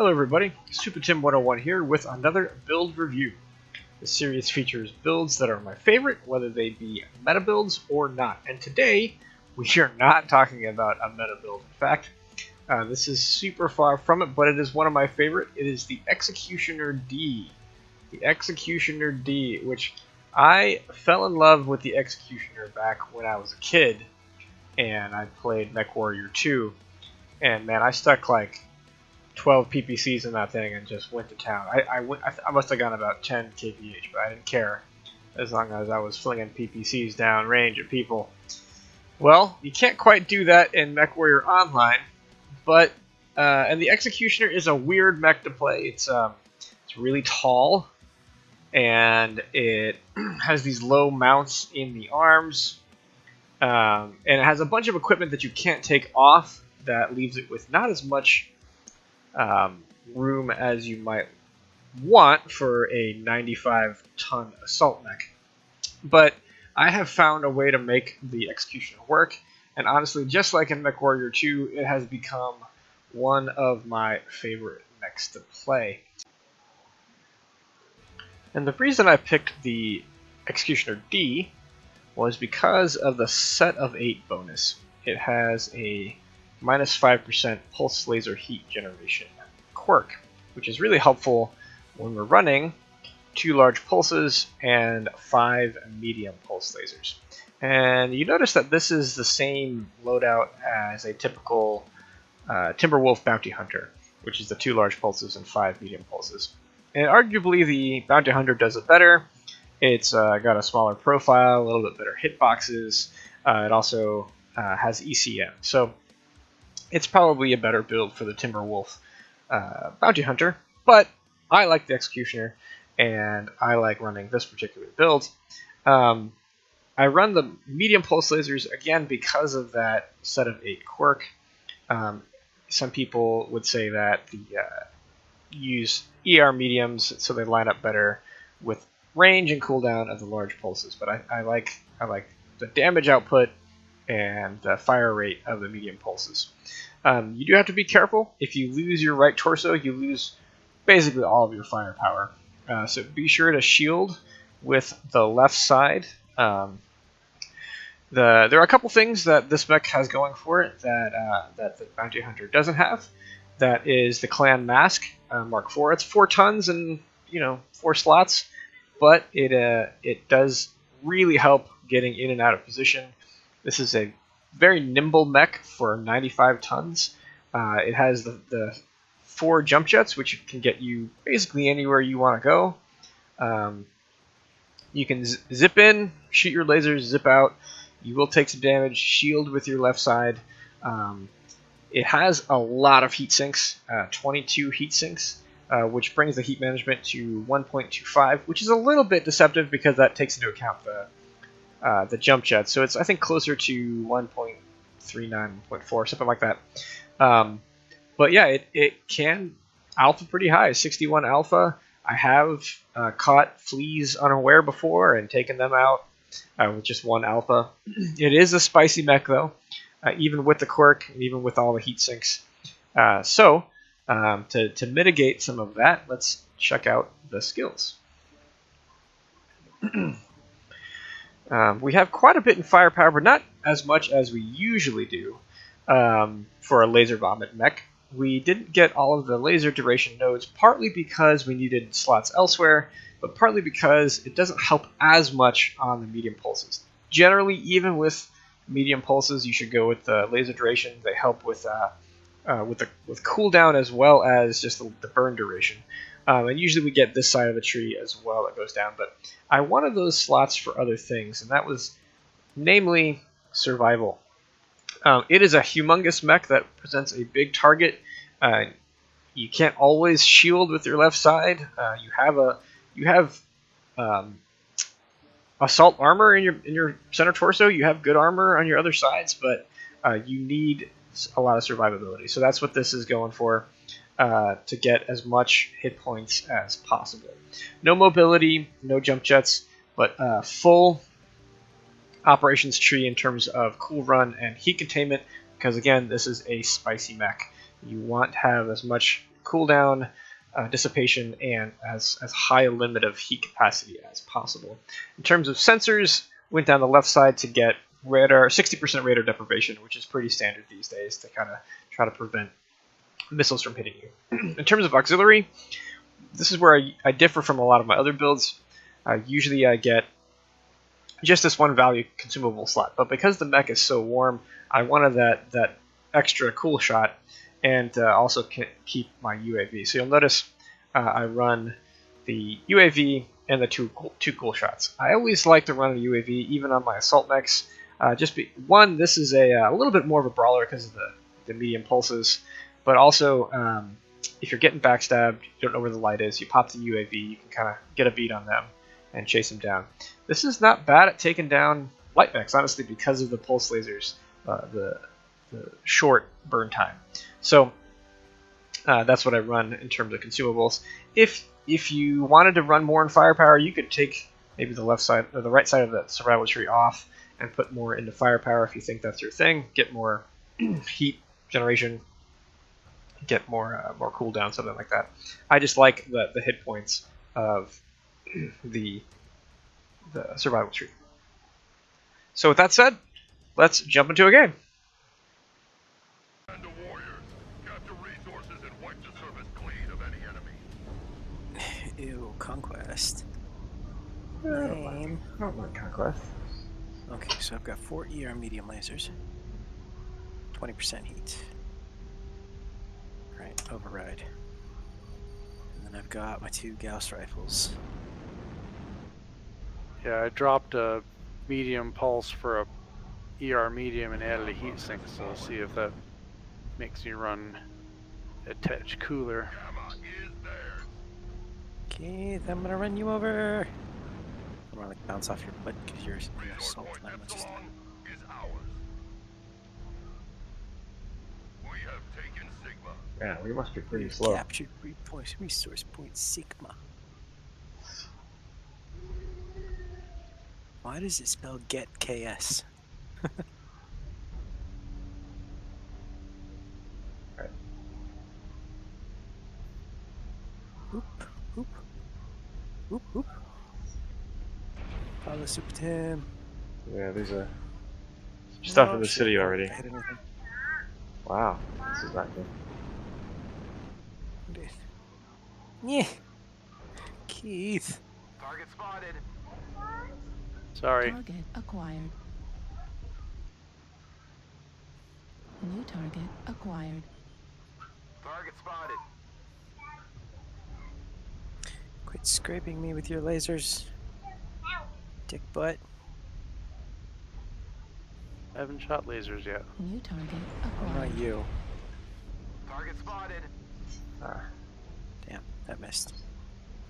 Hello everybody, Super Tim 101 here with another build review. This series features builds that are my favorite, whether they be meta builds or not. And today, we are not talking about a meta build. In fact, this is super far from it, but it is one of my favorite. It is the Executioner D. The Executioner D, which I fell in love with the Executioner back when I was a kid, and I played Mechwarrior 2, and man, I stuck like 12 PPCs in that thing and just went to town. I must have gone about 10 kph, but I didn't care as long as I was flinging PPCs down range at people. Well, you can't quite do that in Mechwarrior Online, but and the Executioner is a weird mech to play. It's really tall, and it has these low mounts in the arms, and it has a bunch of equipment that you can't take off that leaves it with not as much room as you might want for a 95-ton assault mech. But I have found a way to make the Executioner work, and honestly, just like in Mechwarrior 2, it has become one of my favorite mechs to play. And the reason I picked the Executioner D was because of the set of 8 bonus. It has a minus 5% pulse laser heat generation quirk, which is really helpful when we're running 2 large pulses and 5 medium pulse lasers. And you notice that this is the same loadout as a typical Timberwolf Bounty Hunter, which is the 2 large pulses and 5 medium pulses. And arguably the Bounty Hunter does it better. It's got a smaller profile, a little bit better hitboxes. It also has ECM. So it's probably a better build for the Timberwolf Bounty Hunter, but I like the Executioner, and I like running this particular build. I run the medium pulse lasers, again, because of that set of 8 quirk. Some people would say that the use ER mediums so they line up better with range and cooldown of the large pulses, but I like the damage output and the fire rate of the medium pulses. You do have to be careful. If you lose your right torso, you lose basically all of your firepower. So be sure to shield with the left side. There are a couple things that this mech has going for it that the Bounty Hunter doesn't have. That is the Clan Mask Mark IV. It's 4 tons and 4 slots, but it does really help getting in and out of position. This is a very nimble mech for 95 tons. It has the 4 jump jets, which can get you basically anywhere you want to go. You can zip in, shoot your lasers, zip out. You will take some damage, shield with your left side. It has a lot of heat sinks, 22 heat sinks, which brings the heat management to 1.25, which is a little bit deceptive because that takes into account the jump jet. So it's, I think, closer to 1.39, 1.4, something like that. But yeah, it can alpha pretty high, 61 alpha. I have caught fleas unaware before and taken them out with just 1 alpha. It is a spicy mech though, even with the quirk and even with all the heat sinks. So to mitigate some of that, let's check out the skills. We have quite a bit in firepower, but not as much as we usually do for a laser vomit mech. We didn't get all of the laser duration nodes, partly because we needed slots elsewhere, but partly because it doesn't help as much on the medium pulses. Generally, even with medium pulses, you should go with the laser duration. They help with cooldown as well as just the burn duration. And usually we get this side of the tree as well that goes down, but I wanted those slots for other things, and that was namely survival. It is a humongous mech that presents a big target. You can't always shield with your left side. You have assault armor in your center torso. You have good armor on your other sides, but you need a lot of survivability. So that's what this is going for. To get as much hit points as possible. No mobility, no jump jets, but full operations tree in terms of cool run and heat containment, because again, this is a spicy mech. You want to have as much cooldown, dissipation, and as high a limit of heat capacity as possible. In terms of sensors, went down the left side to get radar, 60% radar deprivation, which is pretty standard these days to kind of try to prevent missiles from hitting you. In terms of auxiliary, this is where I differ from a lot of my other builds. Usually I get just this one value consumable slot, but because the mech is so warm, I wanted that extra cool shot, and also can keep my UAV. So you'll notice I run the UAV and the two cool shots. I always like to run the UAV even on my assault mechs. This is a little bit more of a brawler because of the medium pulses, but also if you're getting backstabbed, you don't know where the light is, you pop the UAV, you can kind of get a beat on them and chase them down. This is not bad at taking down light mechs, honestly, because of the pulse lasers, the short burn time. So that's what I run in terms of consumables. If you wanted to run more in firepower, you could take maybe the left side or the right side of the survival tree off and put more into firepower if you think that's your thing. Get more heat generation, get more cooldown, something like that. I just like the hit points of the survival tree. So with that said, let's jump into a game. Ew, conquest. Lame. I don't want conquest. Okay, so I've got 4 ER medium lasers, 20% heat. Right, override. And then I've got my 2 Gauss rifles. Yeah, I dropped a medium pulse for a ER medium and added a heat sink, so we'll see if that makes you run a touch cooler. Keith, I'm gonna run you over. I'm gonna like bounce off your butt because you're an assault. Yeah, we must be pretty slow. Captured resource point Sigma. Why does it spell get KS? Right. Oop, oop, oop, oop. Follow Super Tim. Yeah, there's a stuff in the city already. Wow, this is not good. Yeah. Keith. Target spotted. Sorry. Target acquired. New target acquired. Target spotted. Quit scraping me with your lasers. Dick butt. I haven't shot lasers yet. New target Oh, acquired. not you. Target spotted. Damn, that missed.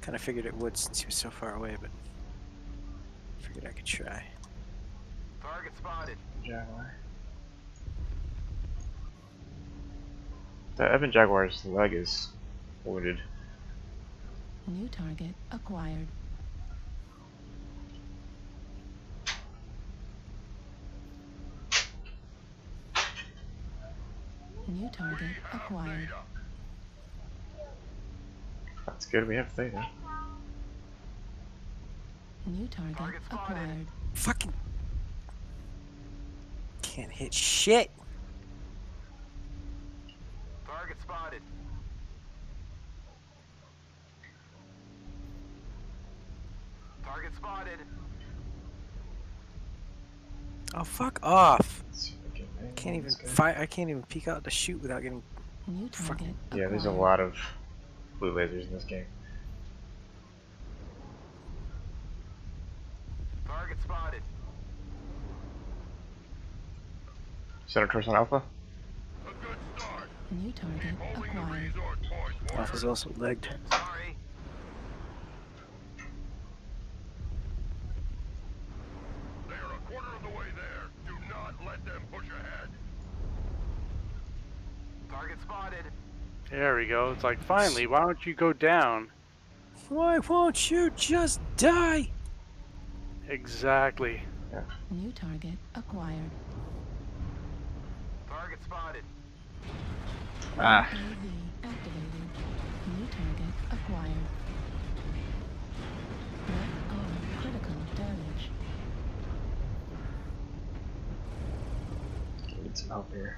Kind of figured it would since he was so far away, but figured I could try. Target spotted. Jaguar. The Evan Jaguar's leg is wounded. New target acquired. New target acquired. That's good, we have theta. New target acquired. Fucking can't hit shit. Target spotted. Target spotted. Oh, fuck off. Let's see if I can Can't even this guy. fire. I can't even peek out to shoot without getting. New target Yeah, there's a acquired. lot of blue lasers in this game. Target spotted. Center torso on Alpha. A good start. New target acquired. Resource points. Alpha's also legged. Sorry. They are a quarter of the way there. Do not let them push ahead. Target spotted. There we go. It's like, finally, why don't you go down? Why won't you just die? Exactly. New target acquired. Target spotted. Ah, AV activated. up here.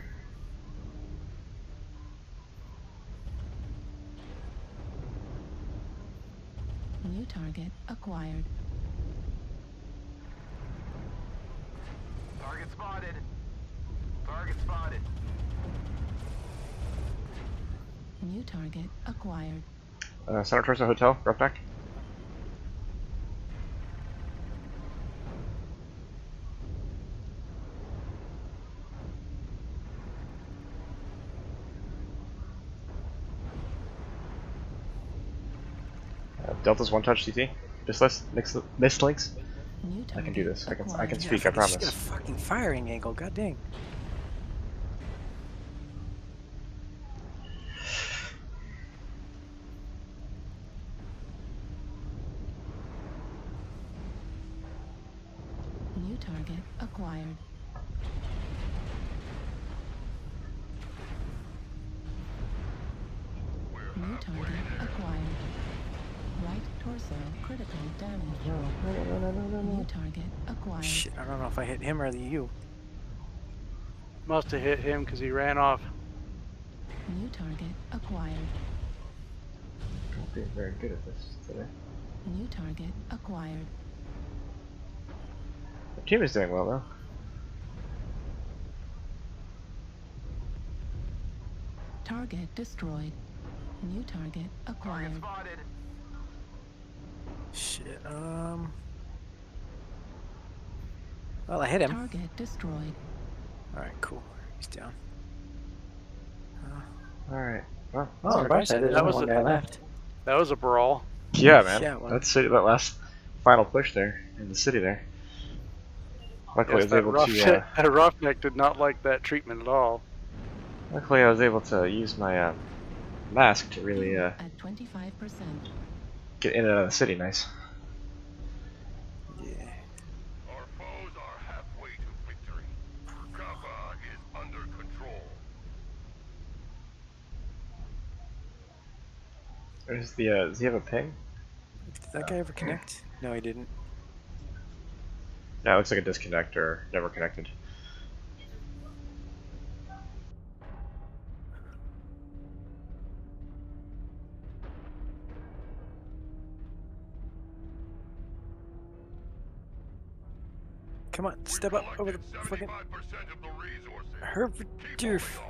New target acquired. Target spotted. Target spotted. New target acquired. Center Torso Hotel, Roughneck. Delta's one touch CT. Missed links. New I target can do this. I can acquired. speak. I She's got a promise. fucking firing angle. God dang. New target acquired. New target acquired. Right torso critical damage. New target acquired. Shit, I don't know if I hit him or you. Must have hit him because he ran off. New target acquired. I'm being very good at this today. New target acquired. The team is doing well though. Target destroyed. New target acquired. Spotted. Shit, well, I hit him. Target destroyed. Alright, cool. He's down. Alright. Well, Oh, That was one a- guy left. That was a brawl. yeah, man. Yeah, well. That's it. That last final push there in the city there. Luckily, Yes, I was able to. that roughneck did not like that treatment at all. Luckily, I was able to use my mask to really At 25%. get in and out of the city nice. Yeah. Our foes are halfway to victory. Kappa is under control. There's the. Does he have a ping? Did that guy ever connect? No, he didn't. No, it looks like a disconnect or never connected. Come on, step up over the fucking 75% of the resources. Herb.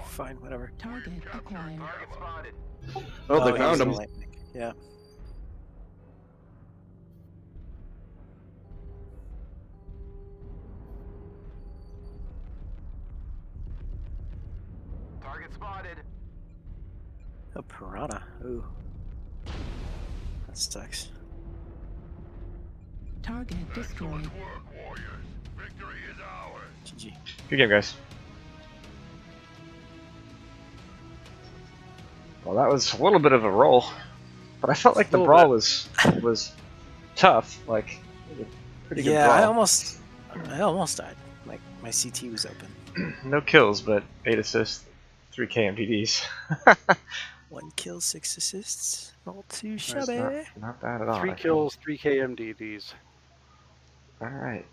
Fine, whatever. Target acquired. Target spotted. Oh, they he found was him. the lightning. Yeah. Target spotted. A piranha. Ooh. That sucks. Target destroyed. Excellent work, warriors. Victory is ours. GG. Good game, guys. Well, that was a little bit of a roll, but I felt like the Little brawl was tough. Like, it was a pretty good Yeah, brawl. I almost died. Like my CT was open. No kills, but 8 assists, 3 KMDDs. 1 kill, 6 assists. Not too That's shabby. not bad at all. 3 I think. kills, 3 KMDDs. All right,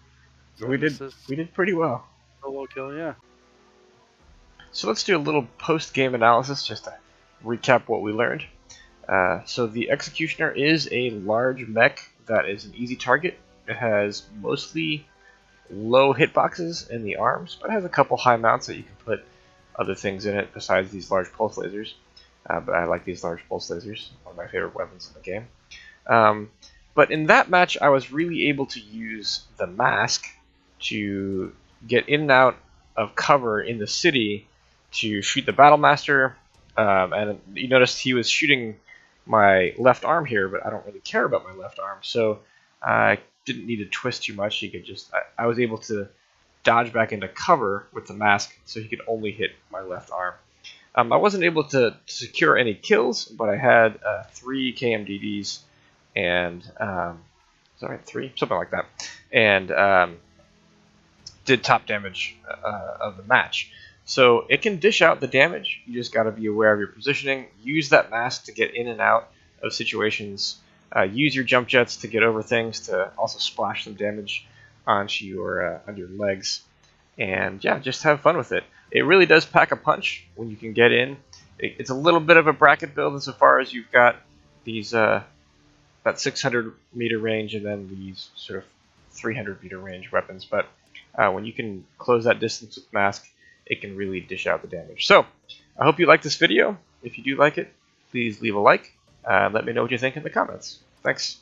so 7 assists, we did pretty well. solo kill, yeah. So let's do a little post-game analysis just to recap what we learned. So the Executioner is a large mech that is an easy target. It has mostly low hitboxes in the arms, but it has a couple high mounts that you can put other things in it besides these large pulse lasers. But I like these large pulse lasers, one of my favorite weapons in the game. But in that match, I was really able to use the mask to get in and out of cover in the city to shoot the Battlemaster. And you noticed he was shooting my left arm here, but I don't really care about my left arm, so I didn't need to twist too much. He could just I was able to dodge back into cover with the mask, so he could only hit my left arm. I wasn't able to secure any kills, but I had 3 KMDDs and sorry, 3, something like that, and did top damage of the match. So it can dish out the damage. You just got to be aware of your positioning. Use that mask to get in and out of situations. Use your jump jets to get over things to also splash some damage onto your legs. And yeah, just have fun with it. it really does pack a punch when you can get in. It's a little bit of a bracket build insofar as you've got these that 600 meter range and then these sort of 300 meter range weapons. But when you can close that distance with mask, it can really dish out the damage. So I hope you like this video. If you do like it, please leave a like. Let me know what you think in the comments. Thanks.